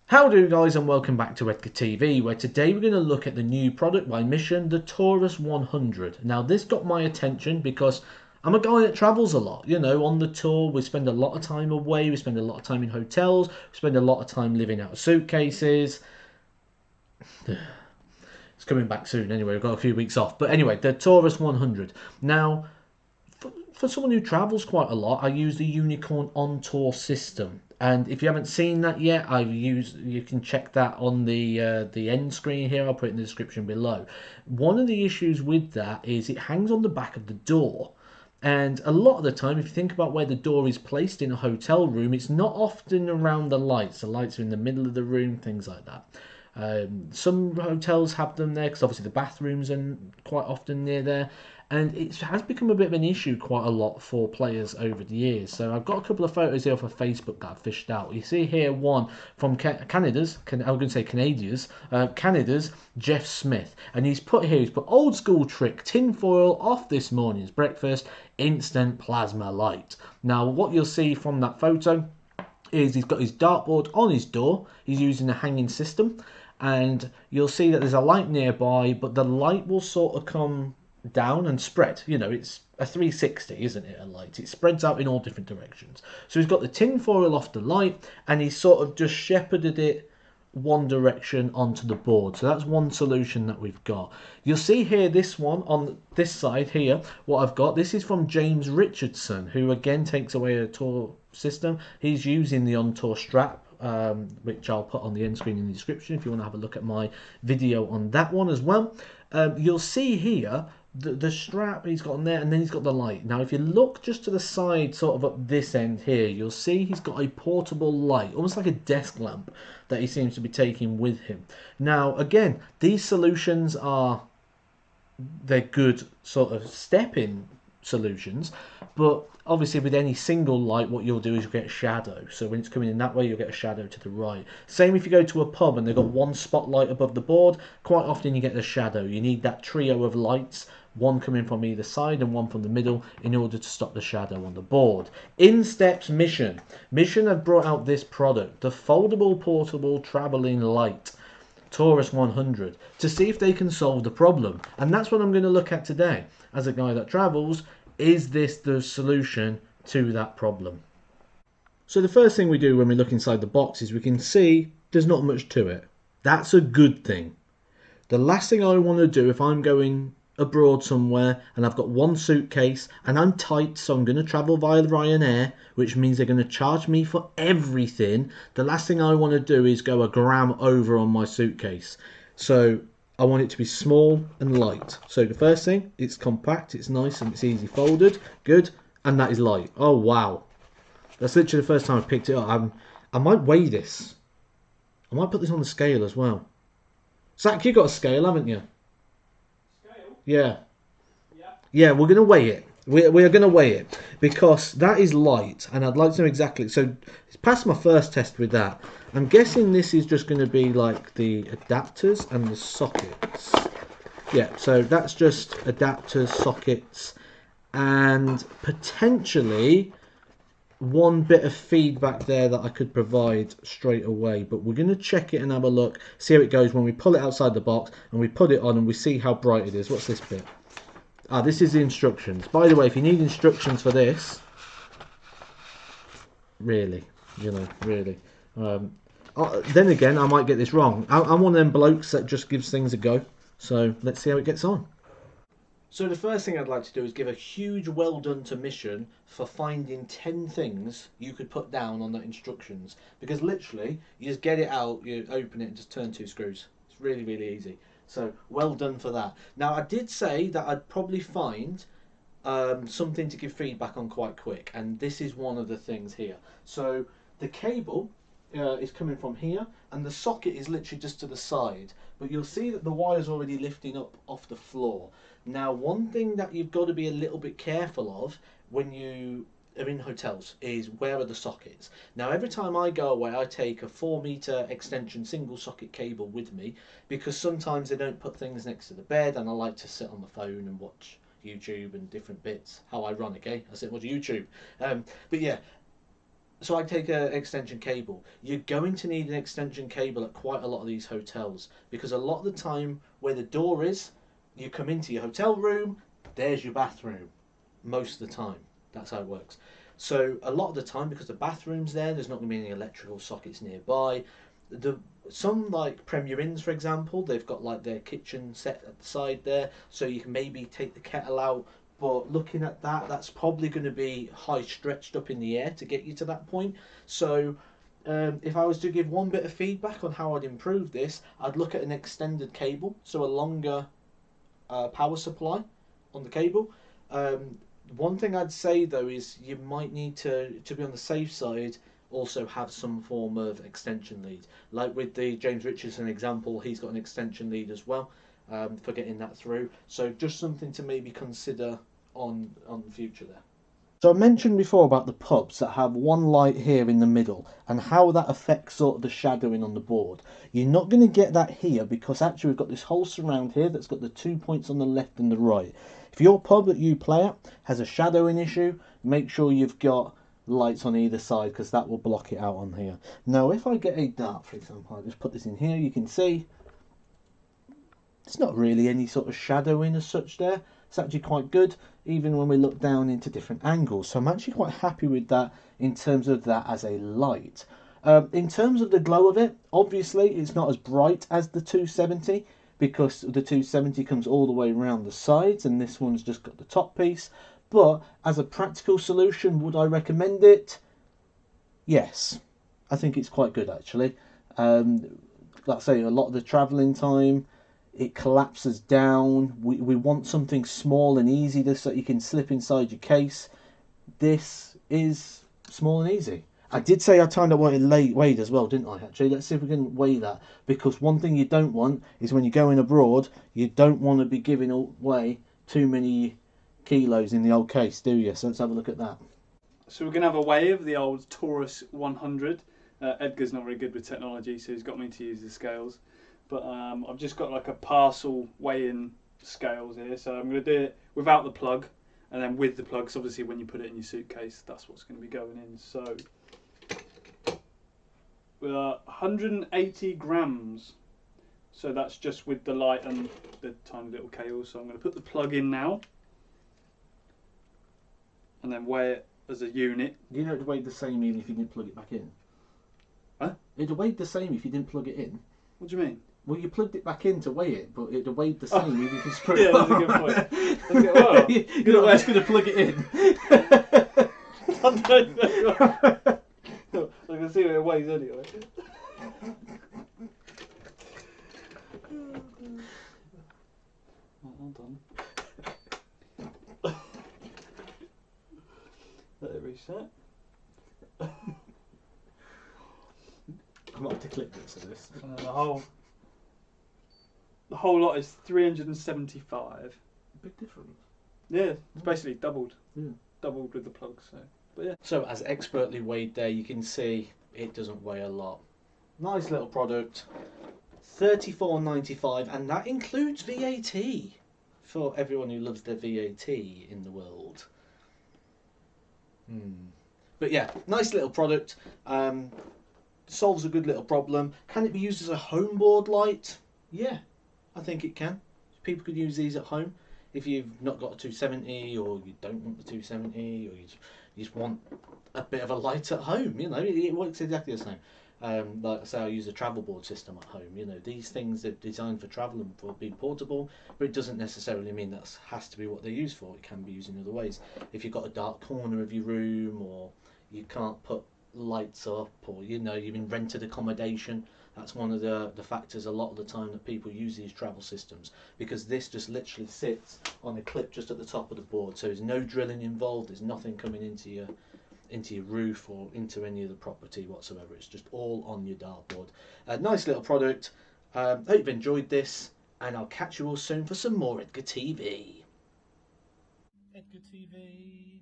Howdy guys, and welcome back to Edgar TV, where today we're going to look at the new product by Mission, the Torus 100. Now this got my attention because I'm a guy that travels a lot. You know, on the tour we spend a lot of time away, we spend a lot of time in hotels, we spend a lot of time living out of suitcases. It's coming back soon anyway, we've got a few weeks off. But anyway, the Torus 100. Now, for someone who travels quite a lot, I use the Unicorn on tour system. And if you haven't seen that yet, you can check that on the end screen here. I'll put it in the description below. One of the issues with that is it hangs on the back of the door. And a lot of the time, if you think about where the door is placed in a hotel room, it's not often around the lights. The lights are in the middle of the room, things like that. Some hotels have them there because obviously the bathrooms are quite often near there, and it has become a bit of an issue quite a lot for players over the years. So I've got a couple of photos here for Facebook that I've fished out. You see here one from Canada's Jeff Smith, and he's put old school trick, tinfoil off this morning's breakfast, instant plasma light. Now what you'll see from that photo is he's got his dartboard on his door. He's using a hanging system, and you'll see that there's a light nearby, but the light will sort of come down and spread. You know, it's a 360, isn't it, a light? It spreads out in all different directions. So he's got the tin foil off the light, and he's sort of just shepherded it one direction onto the board. So that's one solution that we've got. You'll see here this one on this side here, what I've got. This is from James Richardson, who again takes away a tour system. He's using the on-tour strap, which I'll put on the end screen in the description if you want to have a look at my video on that one as well. You'll see here the strap he's got on there, and then he's got the light. Now if you look just to the side, sort of up this end here, you'll see he's got a portable light, almost like a desk lamp, that he seems to be taking with him. Now again, these solutions they're good sort of step-in solutions, but obviously with any single light, what you'll do is you'll get a shadow. So when it's coming in that way, you'll get a shadow to the right. Same if you go to a pub and they've got one spotlight above the board, quite often you get a shadow. You need that trio of lights, one coming from either side and one from the middle, in order to stop the shadow on the board. In steps Mission. Mission have brought out this product, the foldable portable traveling light, Torus 100, to see if they can solve the problem. And that's what I'm going to look at today. As a guy that travels, is this the solution to that problem? So the first thing we do when we look inside the box is we can see there's not much to it. That's a good thing. The last thing I want to do if I'm going abroad somewhere and I've got one suitcase and I'm tight, so I'm going to travel via Ryanair, which means they're going to charge me for everything. The last thing I want to do is go a gram over on my suitcase. So I want it to be small and light. So the first thing, it's compact, it's nice, and it's easy folded. Good. And that is light. Oh wow, that's literally the first time I've picked it up. I might weigh this. I might put this on the scale as well. Zach, you got a scale, haven't you? Yeah. Yeah, we're going to weigh it. We are going to weigh it because that is light, and I'd like to know exactly. So it's past my first test with that. I'm guessing this is just going to be like the adapters and the sockets. Yeah, so that's just adapters, sockets, and potentially one bit of feedback there that I could provide straight away. But we're going to check it and have a look, see how it goes when we pull it outside the box and we put it on and we see how bright it is. What's this bit? Ah, this is the instructions. By the way, if you need instructions for this, really, really. Then again, I might get this wrong. I'm one of them blokes that just gives things a go. So let's see how it gets on. So the first thing I'd like to do is give a huge well done to Mission for finding 10 things you could put down on the instructions. Because literally, you just get it out, you open it and just turn 2 screws. It's really, really easy. So well done for that. Now I did say that I'd probably find something to give feedback on quite quick. And this is one of the things here. So the cable is coming from here, and the socket is literally just to the side, but you'll see that the wire's already lifting up off the floor. Now one thing that you've got to be a little bit careful of when you are in hotels is where are the sockets. Now every time I go away I take a 4-meter extension single socket cable with me, because sometimes they don't put things next to the bed and I like to sit on the phone and watch YouTube and different bits. How ironic, eh? I sit and watch YouTube. But yeah, So I take an extension cable. You're going to need an extension cable at quite a lot of these hotels because a lot of the time where the door is, you come into your hotel room, there's your bathroom. Most of the time, that's how it works. So a lot of the time, because the bathroom's there, there's not going to be any electrical sockets nearby. The Some like Premier Inns, for example, they've got like their kitchen set at the side there, so you can maybe take the kettle out. But looking at that, that's probably going to be high stretched up in the air to get you to that point. So if I was to give one bit of feedback on how I'd improve this, I'd look at an extended cable, so a longer power supply on the cable. One thing I'd say though is you might need to be on the safe side, also have some form of extension lead. Like with the James Richardson example, he's got an extension lead as well for getting that through. So just something to maybe consider on the future there. So I mentioned before about the pubs that have one light here in the middle and how that affects sort of the shadowing on the board. You're not going to get that here because actually we've got this whole surround here that's got the 2 points on the left and the right. If your pub that you play at has a shadowing issue, make sure you've got lights on either side because that will block it out on here. Now if I get a dart, for example, I just put this in here, you can see it's not really any sort of shadowing as such there. It's actually quite good even when we look down into different angles. So I'm actually quite happy with that in terms of that as a light. In terms of the glow of it, obviously it's not as bright as the 270 because the 270 comes all the way around the sides and this one's just got the top piece. But as a practical solution, would I recommend it? Yes, I think it's quite good actually. Like I say, a lot of the travelling time, it collapses down. We want something small and easy just so you can slip inside your case. This is small and easy. I did say I timed up what it weighed as well, didn't I, actually? Let's see if we can weigh that. Because one thing you don't want is when you're going abroad, you don't want to be giving away too many kilos in the old case, do you? So let's have a look at that. So we're going to have a weigh of the old Torus 100. Edgar's not very good with technology, so he's got me to use the scales. But I've just got like a parcel weigh-in scales here, so I'm going to do it without the plug and then with the plug, because obviously when you put it in your suitcase, that's what's going to be going in. So we're 180 grams. So that's just with the light and the tiny little cable. So I'm going to put the plug in now and then weigh it as a unit. You know, it weighed the same even if you didn't plug it back in. Huh? It'd weighed the same if you didn't plug it in. What do you mean? Well, you plugged it back in to weigh it, but it'd weighed the same even if you screw yeah, it that's a good point. Well, you're not just going to plug it in. I can see what it weighs anyway. Well done. Let it reset. I might have to clip bits of this. And then the whole lot is 375. Big difference. Yeah, it's basically doubled. Yeah. Doubled with the plug, so. But yeah. So as expertly weighed there, you can see it doesn't weigh a lot. Nice little product. $34.95, and that includes VAT for everyone who loves their VAT in the world. But yeah, nice little product. Solves a good little problem. Can it be used as a homeboard light? Yeah, I think it can. People could use these at home if you've not got a 270 or you don't want the 270 or you just want a bit of a light at home. You know, it works exactly the same. Like I say, I use a travel board system at home. You know, these things are designed for travel and for being portable, but it doesn't necessarily mean that has to be what they're used for. It can be used in other ways. If you've got a dark corner of your room, or you can't put lights up, or you know, you've been rented accommodation, that's one of the factors a lot of the time that people use these travel systems, because this just literally sits on a clip just at the top of the board, so there's no drilling involved, there's nothing coming into your roof or into any of the property whatsoever. It's just all on your dartboard. Nice little product. Hope you've enjoyed this, and I'll catch you all soon for some more Edgar TV. Edgar TV.